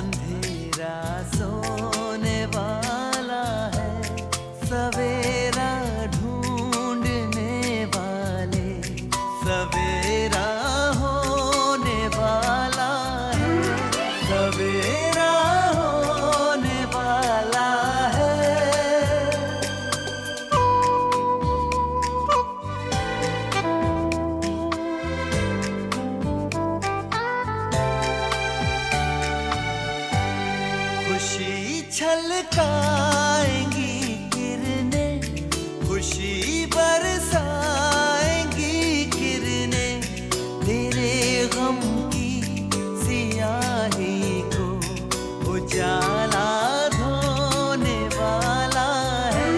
अंधेरा सोने वाला है, सवेरा ढूंढने वाले, सवेरा होने वाला है, सवेरा होने वाला है। खुशी छलकाएंगी किरणें, खुशी बरसाएंगी किरणें, तेरे गम की सियाही को उजाला धोने वाला है,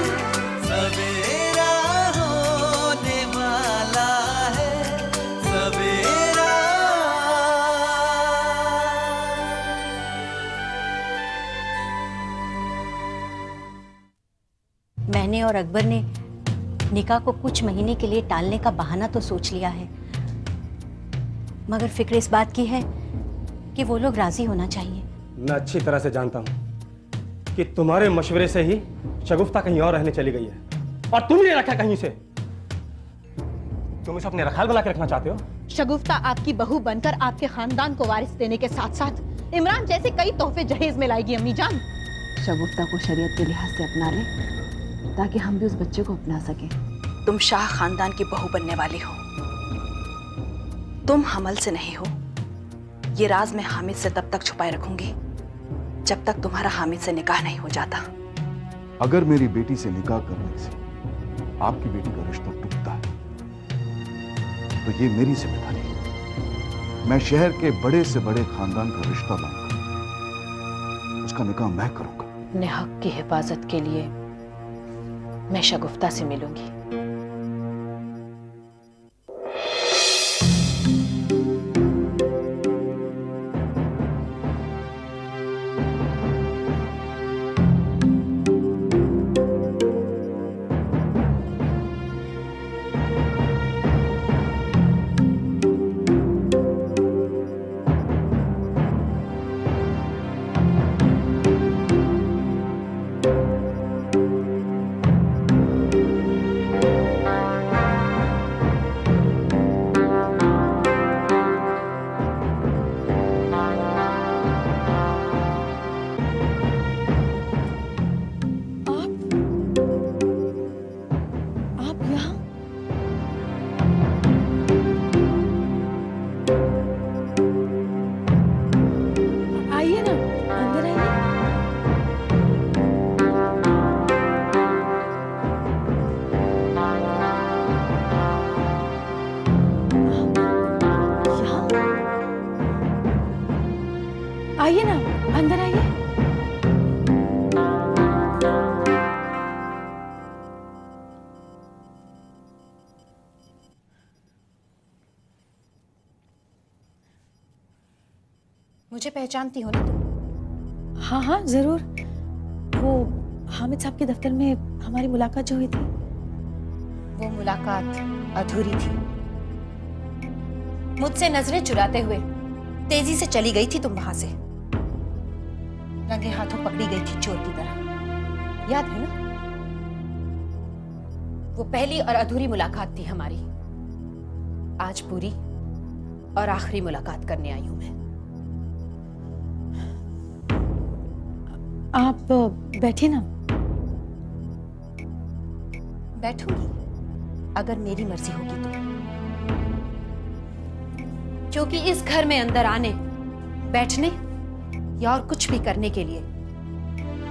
सवेरा होने वाला है, सवेरा। मैंने और अकबर ने निकाह को कुछ महीने के लिए टालने का बहाना तो सोच लिया है, मगर फिक्र इस बात की है कि वो लोग राजी होना चाहिए। मैं अच्छी तरह से जानता हूं कि तुम्हारे मशवरे से ही शगुफ्ता कहीं और रहने चली गई है, और तुमने रखा कहीं से। तुम इसे अपने रखाल बना के रखना चाहते हो? शगुफ्ता आपकी बहू बनकर आपके खानदान को वारिस देने के साथ साथ इमरान जैसे कई तोहफे जहेज में लाएगी अम्मी जान। शगुफ्ता को शरीयत के लिहाज से अपना ले ताकि हम भी उस बच्चे को अपना सकें। तुम शाह खानदान की बहू बनने वाली हो, तुम हमल से नहीं हो। ये राज मैं हामिद से तब तक छुपाए रखूंगी जब तक तुम्हारा हामिद से निकाह नहीं हो जाता। अगर मेरी बेटी से निकाह करने से आपकी बेटी का रिश्ता टूटता है तो ये मेरी जिम्मेदारी है। मैं शहर के बड़े से बड़े खानदान का रिश्ता लाऊंगा, उसका निकाह मैं करूंगा। अपने हक की हिफाजत के लिए मैं शगुफ्ता से मिलूंगी। आइए ना, अंदर आइए। मुझे पहचानती हो ना तुम? हाँ हाँ जरूर, वो हामिद साहब के दफ्तर में हमारी मुलाकात जो हुई थी। वो मुलाकात अधूरी थी। मुझसे नजरें चुराते हुए तेजी से चली गई थी तुम वहां से, रंगे हाथों पकड़ी गई थी चोर की तरह, याद है ना? वो पहली और अधूरी मुलाकात थी हमारी। आज पूरी और आखिरी मुलाकात करने आई हूं मैं। आप बैठिए ना। बैठूंगी अगर मेरी मर्जी होगी तो, क्योंकि इस घर में अंदर आने, बैठने या और कुछ भी करने के लिए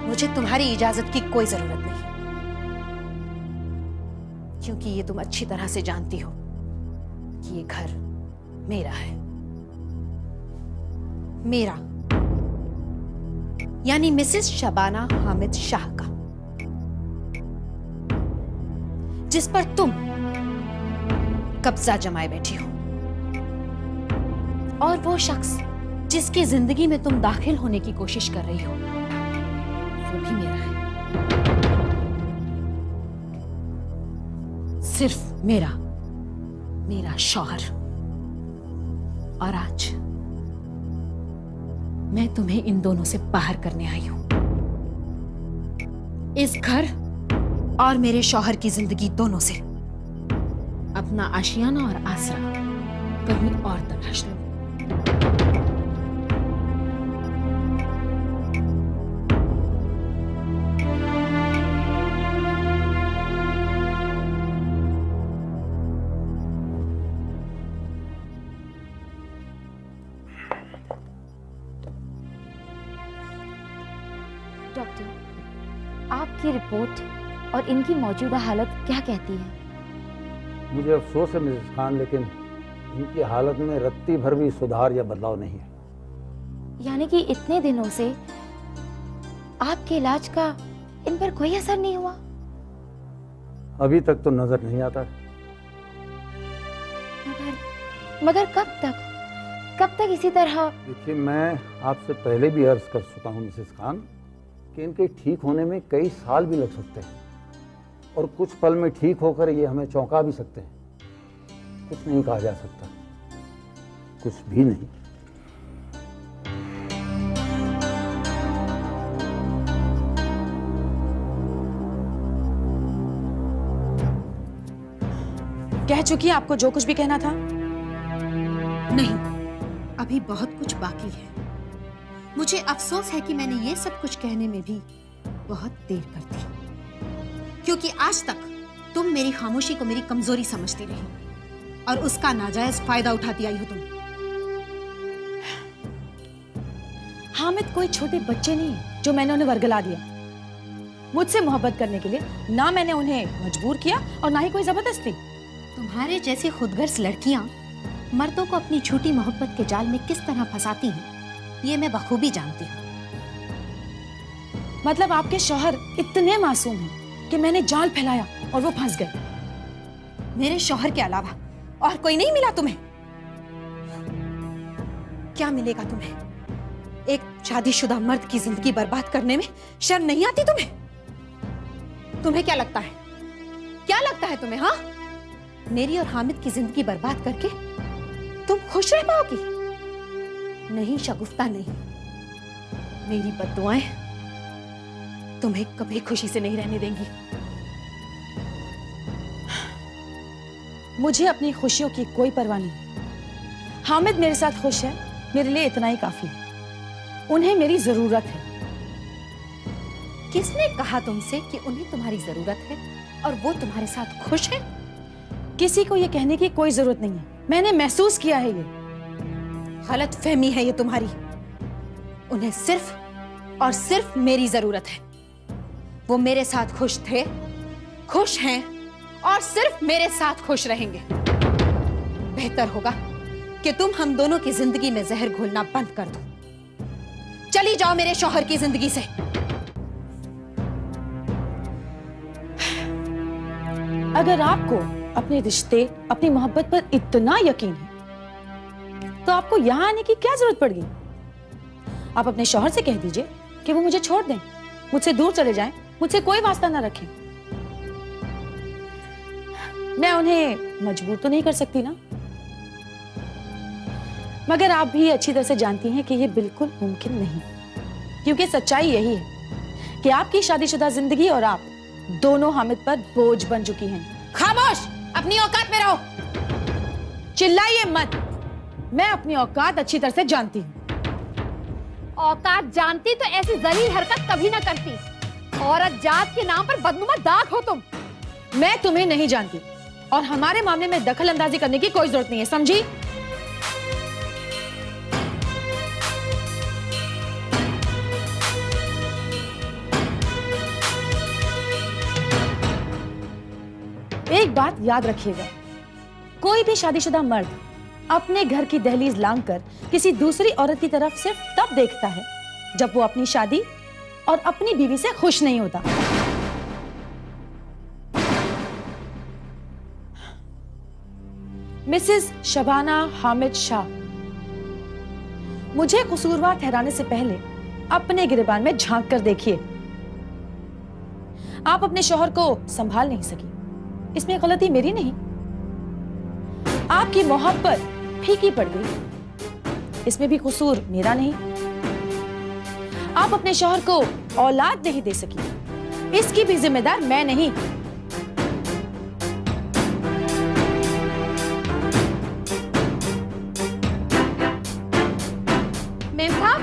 मुझे तुम्हारी इजाजत की कोई जरूरत नहीं, क्योंकि ये तुम अच्छी तरह से जानती हो कि ये घर मेरा है। मेरा यानी मिसेस शबाना हामिद शाह का, जिस पर तुम कब्जा जमाए बैठी हो। और वो शख्स जिसकी जिंदगी में तुम दाखिल होने की कोशिश कर रही हो, वो भी मेरा है। सिर्फ मेरा, मेरा शौहर। और आज मैं तुम्हें इन दोनों से बाहर करने आई हूं। इस घर और मेरे शौहर की जिंदगी दोनों से। अपना आशियाना और आसरा कहीं और तलाश लो। डॉक्टर, आपकी रिपोर्ट और इनकी मौजूदा हालत क्या कहती है? मुझे अफसोस है मिसेस खान, लेकिन इनकी हालत में रत्ती भर भी सुधार या बदलाव नहीं है। यानी कि इतने दिनों से आपके इलाज का इन पर कोई असर नहीं हुआ? अभी तक तो नजर नहीं आता है। मगर कब तक इसी तरह? देखिए, मैं आपसे पहले भी अर्ज कर चुका हूँ मिसेस खान कि इनके ठीक होने में कई साल भी लग सकते हैं, और कुछ पल में ठीक होकर ये हमें चौंका भी सकते हैं। कुछ नहीं कहा जा सकता, कुछ भी नहीं। कह चुकी है आपको जो कुछ भी कहना था? नहीं, अभी बहुत कुछ बाकी है। मुझे अफसोस है कि मैंने ये सब कुछ कहने में भी बहुत देर कर दी, क्योंकि आज तक तुम मेरी खामोशी को मेरी कमजोरी समझती रही और उसका नाजायज फायदा उठाती आई हो तुम। हामिद कोई छोटे बच्चे नहीं जो मैंने उन्हें वर्गला दिया। मुझसे मोहब्बत करने के लिए ना मैंने उन्हें मजबूर किया और ना ही कोई जबरदस्ती। तुम्हारे जैसी खुदगर्ज लड़कियां मर्दों को अपनी झूठी मोहब्बत के जाल में किस तरह फंसाती हैं, ये मैं बखूबी जानती हूँ। मतलब आपके शौहर इतने मासूम हैं कि मैंने जाल फैलाया और वो फंस गए। मेरे शौहर के अलावा और कोई नहीं मिला तुम्हें? क्या मिलेगा तुम्हें? एक शादीशुदा मर्द की जिंदगी बर्बाद करने में शर्म नहीं आती तुम्हें? तुम्हें क्या लगता है? क्या लगता है तुम्हें? हाँ, मेरी और हामिद की जिंदगी बर्बाद करके तुम खुश रह पाओगी? नहीं शगुफ्ता, नहीं। मेरी बद्दुआएं तुम्हें कभी खुशी से नहीं रहने देंगी। मुझे अपनी खुशियों की कोई परवाह नहीं। हामिद मेरे साथ खुश है, मेरे लिए इतना ही काफी है। उन्हें मेरी जरूरत है। किसने कहा तुमसे कि उन्हें तुम्हारी जरूरत है और वो तुम्हारे साथ खुश है? किसी को ये कहने की कोई जरूरत नहीं है, मैंने महसूस किया है। ये गलत फहमी है ये तुम्हारी। उन्हें सिर्फ और सिर्फ मेरी जरूरत है। वो मेरे साथ खुश थे, खुश हैं और सिर्फ मेरे साथ खुश रहेंगे। बेहतर होगा कि तुम हम दोनों की जिंदगी में जहर घोलना बंद कर दो। चली जाओ मेरे शौहर की जिंदगी से। अगर आपको अपने रिश्ते, अपनी मोहब्बत पर इतना यकीन है तो आपको यहां आने की क्या जरूरत पड़ गई? आप अपने शौहर से कह दीजिए कि वो मुझे छोड़ दें, मुझसे दूर चले जाएं, मुझसे कोई वास्ता ना रखें। मैं उन्हें मजबूर तो नहीं कर सकती ना, मगर आप भी अच्छी तरह से जानती हैं कि यह बिल्कुल मुमकिन नहीं, क्योंकि सच्चाई यही है कि आपकी शादीशुदा जिंदगी और आप दोनों हामिद पर बोझ बन चुकी हैं। खामोश, अपनी औकात में रहो, चिल्लाइए मत। मैं अपनी औकात अच्छी तरह से जानती हूँ। औकात जानती तो ऐसी जलील हरकत कभी ना करती। औरत जात के नाम पर बदनुमा दाग हो तुम। मैं तुम्हें नहीं जानती और हमारे मामले में दखल अंदाजी करने की कोई जरूरत नहीं है, समझी? एक बात याद रखिएगा, कोई भी शादीशुदा मर्द अपने घर की दहलीज लांघकर किसी दूसरी औरत की तरफ सिर्फ तब देखता है जब वो अपनी शादी और अपनी बीवी से खुश नहीं होता। मिसेस शबाना हामिद शाह, मुझे कसूरवार ठहराने से पहले अपने गिरबान में झांक कर देखिए। आप अपने शौहर को संभाल नहीं सकी, इसमें गलती मेरी नहीं। आपकी मोहब्बत फीकी पड़ गई, इसमें भी कसूर मेरा नहीं। आप अपने शौहर को औलाद नहीं दे सकी, इसकी भी जिम्मेदार मैं नहीं। मेम साहब,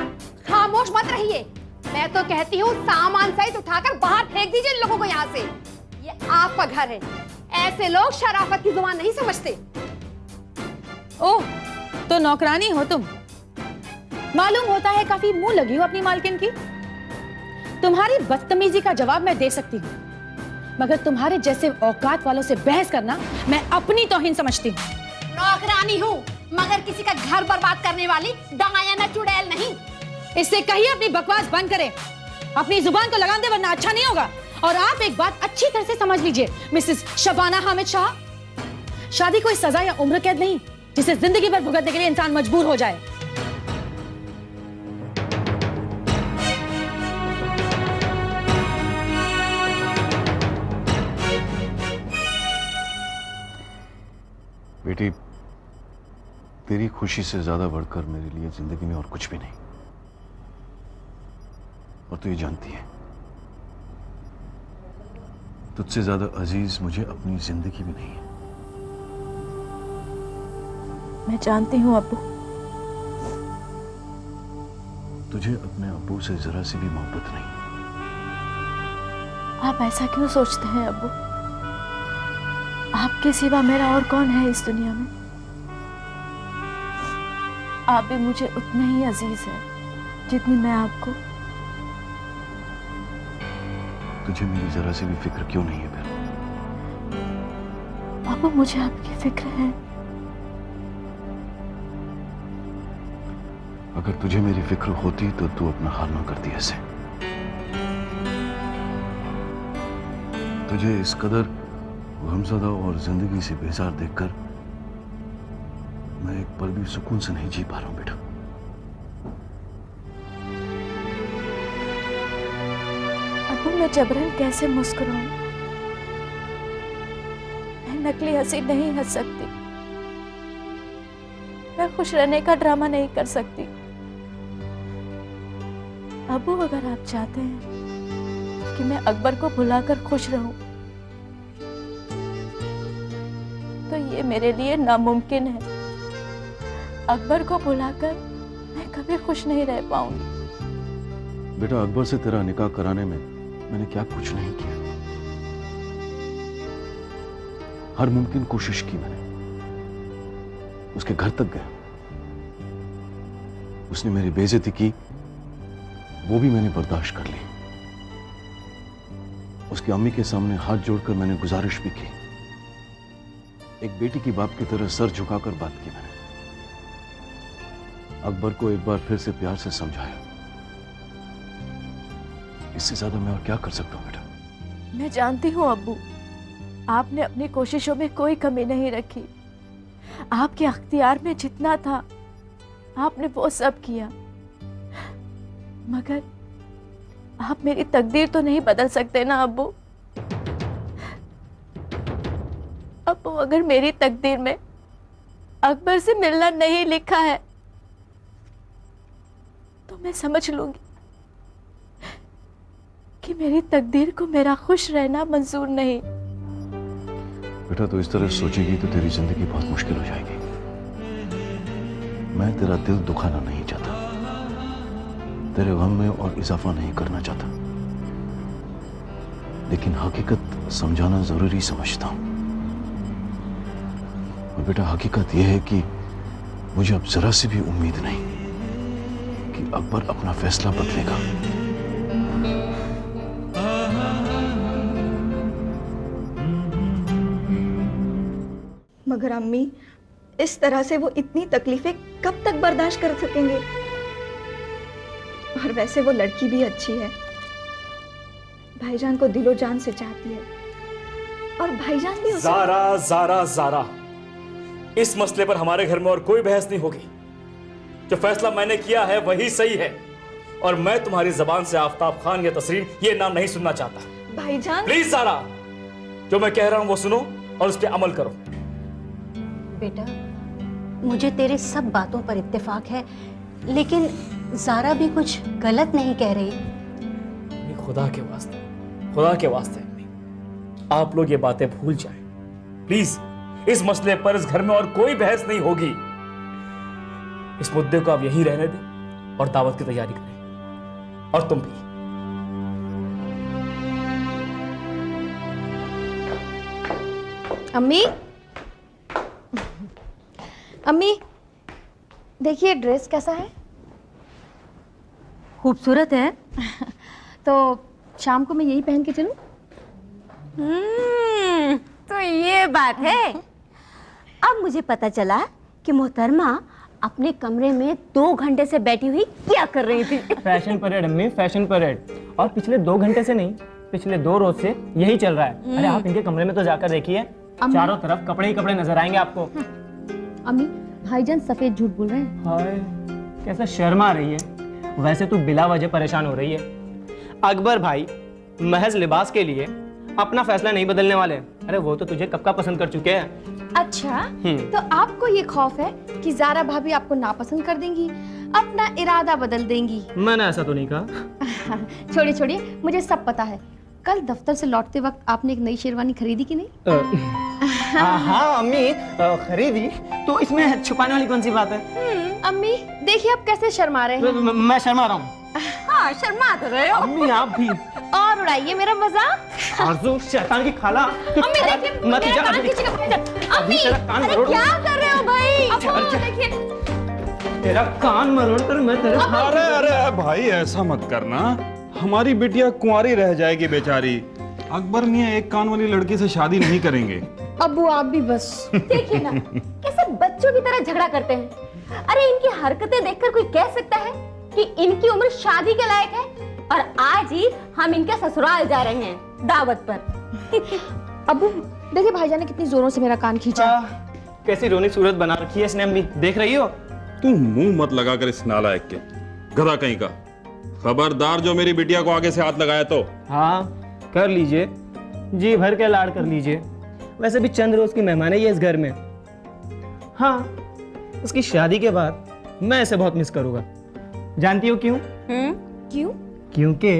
खामोश मत रहिए। मैं तो कहती हूँ सामान सहित उठाकर बाहर फेंक दीजिए इन लोगों को यहाँ से। ये आपका घर है, ऐसे लोग शराफत की जुबान नहीं समझते। ओह, तो नौकरानी हो तुम? मालूम होता है काफी मुंह लगी हो अपनी मालकिन की। तुम्हारी बदतमीजी का जवाब मैं दे सकती हूँ, मगर तुम्हारे जैसे औकात वालों से बहस करना मैं अपनी तौहीन समझती हूँ। नौकरानी हूँ, मगर किसी का घर बर्बाद करने वाली डायना चुड़ैल नहीं। इससे कहिए अपनी बकवास बंद करें, अपनी जुबान को लगाम दे, वरना अच्छा नहीं होगा। और आप एक बात अच्छी तरह से समझ लीजिए मिसेस शबाना हामिद शाह, शादी कोई सजा या उम्र कैद नहीं जिसे जिंदगी भर भुगतने के लिए इंसान मजबूर हो जाए। बेटी, तेरी खुशी से ज्यादा बढ़कर मेरे लिए जिंदगी में और कुछ भी नहीं, और तू ये जानती है, तुझसे ज्यादा अजीज मुझे अपनी जिंदगी भी नहीं है। मैं जानती हूँ अब्बू। तुझे अपने अब्बू से जरा सी भी मोहब्बत नहीं। आप ऐसा क्यों सोचते हैं अब्बू? आपके सिवा मेरा और कौन है इस दुनिया में? आप भी मुझे उतने ही अजीज हैं जितनी मैं आपको। तुझे मेरी जरा सी भी फिक्र क्यों नहीं है फिर? अब्बू, मुझे आपकी फिक्र है। अगर तुझे मेरी फिक्र होती तो तू अपना हाल ना करती ऐसे। तुझे इस कदर गमज़दा और जिंदगी से बेजार देखकर मैं एक पल भी सुकून से नहीं जी पा रहा हूं बेटा। अब्बू, मैं जबरन कैसे मुस्कुराऊं? मैं नकली हंसी नहीं हंस सकती, मैं खुश रहने का ड्रामा नहीं कर सकती। अब्बू, अगर आप चाहते हैं कि मैं अकबर को भुलाकर खुश रहूं, तो ये मेरे लिए नामुमकिन है। अकबर को भुलाकर मैं कभी खुश नहीं रह पाऊंगी। बेटा, अकबर से तेरा निकाह कराने में मैंने क्या कुछ नहीं किया। हर मुमकिन कोशिश की मैंने, उसके घर तक गया, उसने मेरी बेइज्जती की, वो भी मैंने बर्दाश्त कर ली। उसकी अम्मी के सामने हाथ जोड़कर मैंने गुजारिश भी की, एक बेटी की बाप की तरह सर झुकाकर बात की मैंने। अकबर को एक बार फिर से प्यार से समझाया। इससे ज्यादा मैं और क्या कर सकता हूं बेटा? मैं जानती हूँ अब्बू, आपने अपनी कोशिशों में कोई कमी नहीं रखी। आपके अख्तियार में जितना था आपने वो सब किया, मगर आप मेरी तकदीर तो नहीं बदल सकते ना अब्बू। अब्बू, अगर मेरी तकदीर में अकबर से मिलना नहीं लिखा है तो मैं समझ लूंगी कि मेरी तकदीर को मेरा खुश रहना मंजूर नहीं। बेटा, तो इस तरह सोचेगी तो तेरी जिंदगी बहुत मुश्किल हो जाएगी। मैं तेरा दिल दुखाना नहीं चाहता, तेरे गम में और इजाफा नहीं करना चाहता, लेकिन हकीकत समझाना जरूरी समझता हूं। और बेटा, हकीकत यह है कि मुझे अब जरा सी भी उम्मीद नहीं कि अकबर अपना फैसला बदलेगा। मगर अम्मी, इस तरह से वो इतनी तकलीफें कब तक बर्दाश्त कर सकेंगे? और वैसे वो लड़की भी अच्छी है, भाईजान को दिलो जान से चाहती है, और भाईजान भी ज़ारा, ज़ारा, ज़ारा, इस मसले पर हमारे घर में और कोई बहस नहीं होगी। जो फैसला मैंने किया है वही सही है, और मैं तुम्हारी जबान से आफताब खान या तसरीन ये नाम नहीं सुनना चाहता। भाईजान, प्लीज ज़ारा, जो मैं कह रहा हूं वो सुनो और उस पर अमल करो। बेटा, मुझे तेरे सब बातों पर इत्तेफाक है, लेकिन जारा भी कुछ गलत नहीं कह रही। खुदा के वास्ते अम्मी, आप लोग ये बातें भूल जाएं प्लीज। इस मसले पर इस घर में और कोई बहस नहीं होगी। इस मुद्दे को आप यहीं रहने दें और दावत की तैयारी करें। और तुम भी। अम्मी, अम्मी देखिए ड्रेस कैसा है? खूबसूरत है। तो शाम को मैं यही पहन के चलूं? तो ये बात है। अब मुझे पता चला कि मोहतरमा अपने कमरे में 2 घंटे से बैठी हुई क्या कर रही थी। फैशन परेड अम्मी, फैशन परेड। और पिछले 2 घंटे से नहीं, पिछले 2 रोज से यही चल रहा है। अरे आप इनके कमरे में तो जाकर देखिए, चारों तरफ कपड़े ही कपड़े नजर आएंगे आपको। अम्मी, भाईजान सफेद झूठ बोल रहे हैं। हाय, कैसा शर्म आ रही है। वैसे तू बिला वजह परेशान हो रही है। अकबर भाई महज लिबास के लिए अपना फैसला नहीं बदलने वाले। अरे वो तो तुझे कब का पसंद कर चुके हैं। अच्छा, तो आपको ये खौफ है कि ज़ारा भाभी आपको नापसंद कर देंगी, अपना इरादा बदल देंगी? मैंने ऐसा तो नहीं कहा। छोड़िए छोड़िए, मुझे सब पता है। कल दफ्तर से लौटते वक्त आपने एक नई शेरवानी खरीदी कि नहीं? हाँ अम्मी, खरीदी। तो इसमें छुपाने वाली कौन सी बात है? अम्मी देखिए आप कैसे शर्मा रहे हैं। मैं शर्मा रहा हूँ? हाँ, शर्मा तो रहे हो। अम्मी आप भी। और उड़ाइए मेरा मजाक। आरज़ू, शैतान की खाला। अम्मी देखिए, मत मेरा जा, कान अभी- खींचेगा। अम्मी, तेरा कान अरे मरोड़- क्या कर रहे हो भाई? चल, अब चल। देखिए। तेरा कान मरोड़ कर मैं तेरे अरे अरे भाई ऐसा मत करना, हमारी बिटिया कुंवारी रह जाएगी बेचारी। अकबर मियां एक कान वाली लड़की से शादी नहीं करेंगे। अब्बू आप भी बस। देखिए ना, कैसे बच्चों की तरह झगड़ा करते हैं। अरे इनकी हरकतें देखकर कोई कह सकता है कि इनकी उम्र शादी के लायक है? और आज ही हम इनके ससुराल जा रहे हैं दावत पर। अब्बू देखिए भाईजान ने कितनी जोरों से मेरा कान खींचा। कैसी रोनी सूरत बना रखी है इसने अम्मी, देख रही हो? तू मुंह मत लगा कर इस नालायक के, गधा कहीं का। खबरदार जो मेरी बिटिया को आगे से हाथ लगाया तो। हाँ कर लीजिए, जी भर के लाड़ कर लीजिए। वैसे भी चंद रोज की मेहमान है ये इस घर में। हाँ, उसकी शादी के बाद मैं इसे बहुत मिस करूंगा। जानती हो क्यों? क्यों? क्योंकि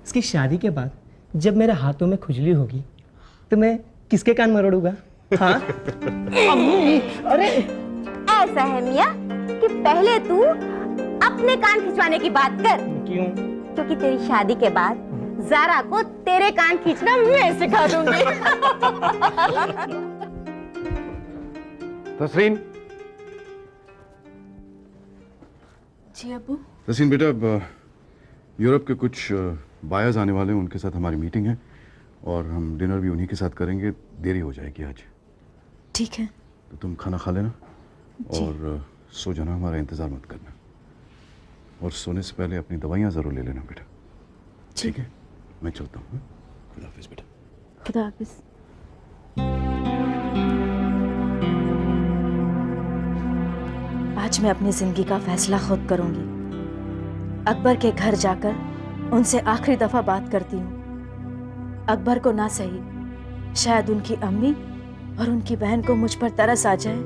इसकी शादी के बाद जब मेरे हाथों में खुजली होगी तो मैं किसके कान मरोड़ूंगा? हाँ? अम्मी, अरे ऐसा है मियाँ कि पहले तू अपने कान खिंचवाने की बात कर। क्यों? क्योंकि तेरी शादी के बाद ज़ारा को तेरे कान खींचना मैं सिखा दूंगी। तस्रीन। जी अब्बू। तस्रीन बेटा, अब यूरोप के कुछ बायर्स आने वाले हैं, उनके साथ हमारी मीटिंग है और हम डिनर भी उन्हीं के साथ करेंगे। देरी हो जाएगी आज। ठीक है। तो तुम खाना खा लेना और सो जाना, हमारा इंतज़ार मत करना। और सोने से पहले अपनी दवाइयाँ ज़रूर ले लेना बेटा। ठीक है, मैं चलता हूँ। खुदा हाफिज़ बेटा। खुदा हाफिज़। आज मैं अपनी जिंदगी का फैसला खुद करूंगी। अकबर के घर जाकर उनसे आखिरी दफा बात करती हूँ। अकबर को ना सही, शायद उनकी अम्मी और उनकी बहन को मुझ पर तरस आ जाए।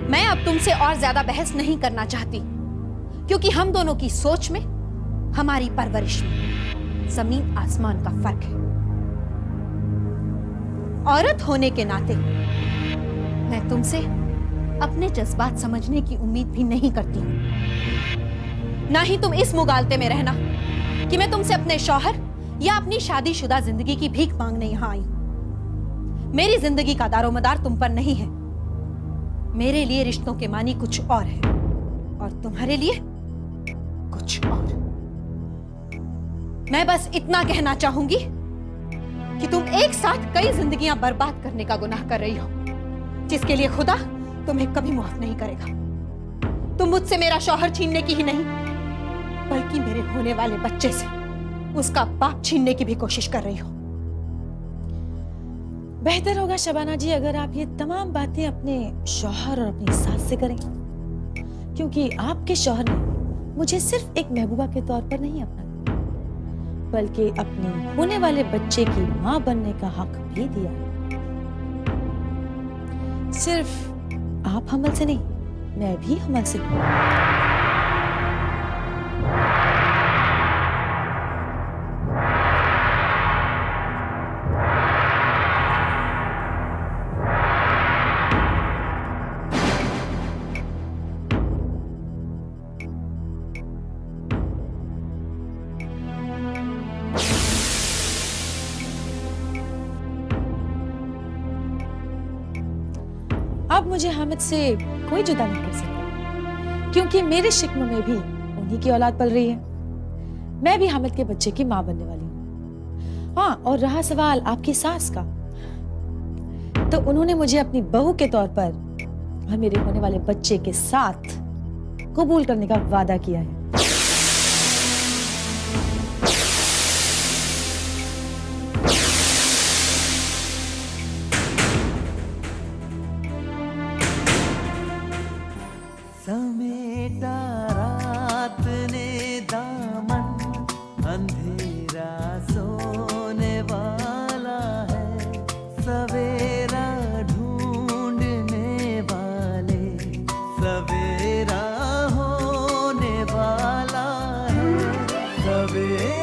मैं अब तुमसे और ज्यादा बहस नहीं करना चाहती, क्योंकि हम दोनों की सोच में, हमारी परवरिश में जमीन आसमान का फर्क है। औरत होने के नाते मैं तुमसे अपने जज्बात समझने की उम्मीद भी नहीं करती हूं। ना ही तुम इस मुगालते में रहना कि मैं तुमसे अपने शौहर या अपनी शादीशुदा जिंदगी की भीख मांगने यहां आई हूं। मेरी जिंदगी का दारोमदार तुम पर नहीं है। मेरे लिए रिश्तों के मानी कुछ और है और तुम्हारे लिए कुछ और। मैं बस इतना कहना चाहूंगी कि तुम एक साथ कई जिंदगियां बर्बाद करने का गुनाह कर रही हो, जिसके लिए खुदा तुम्हें कभी माफ नहीं करेगा। तुम मुझसे मेरा शौहर छीनने की ही नहीं, बल्कि मेरे होने वाले बच्चे से उसका बाप छीनने की भी कोशिश कर रही हो। बेहतर होगा शबाना जी अगर आप ये तमाम बातें अपने शौहर और अपनी सास से करें, क्योंकि आपके शौहर ने मुझे सिर्फ एक महबूबा के तौर पर नहीं अपना, बल्कि अपने होने वाले बच्चे की मां बनने का हक भी दिया। सिर्फ आप हमल से नहीं, मैं भी अमल से हूं। अब मुझे हामिद से कोई जुदा नहीं कर सकता, क्योंकि मेरे शिक्म में भी उन्हीं की औलाद पल रही है। मैं भी हामिद के बच्चे की मां बनने वाली हूँ। हाँ, और रहा सवाल आपकी सास का, तो उन्होंने मुझे अपनी बहू के तौर पर और मेरे होने वाले बच्चे के साथ कबूल करने का वादा किया है। समेटा रात ने दामन, अंधेरा सोने वाला है, सवेरा ढूंढने वाले सवेरा होने वाला है, सवेरा